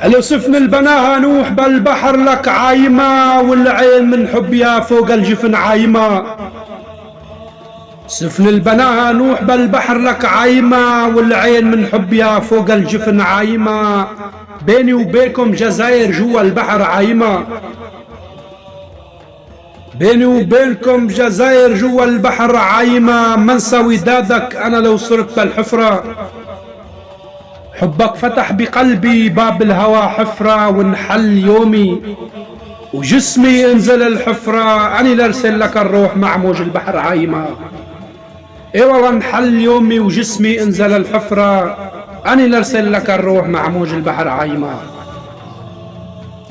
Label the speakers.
Speaker 1: لو سفن البناها نوح بالبحر لك عايمة، والعين من حبها فوق الجفن عايمة. سفن البناها نوح بالبحر لك عايمة، والعين من حبها فوق الجفن عايمة. بيني وبينكم جزاير جوا البحر عايمة، بيني وبينكم جزاير جوا البحر عايمة. منسى ودادك أنا لو صرت بالحفرة، حبك فتح بقلبي باب الهوى حفرة. وانحل يومي وجسمي انزل الحفرة، أني لارسل لك الروح مع موج البحر عايمة. اي والله انحل يومي وجسمي انزل الحفرة، أني لارسل لك الروح مع موج البحر عايمة.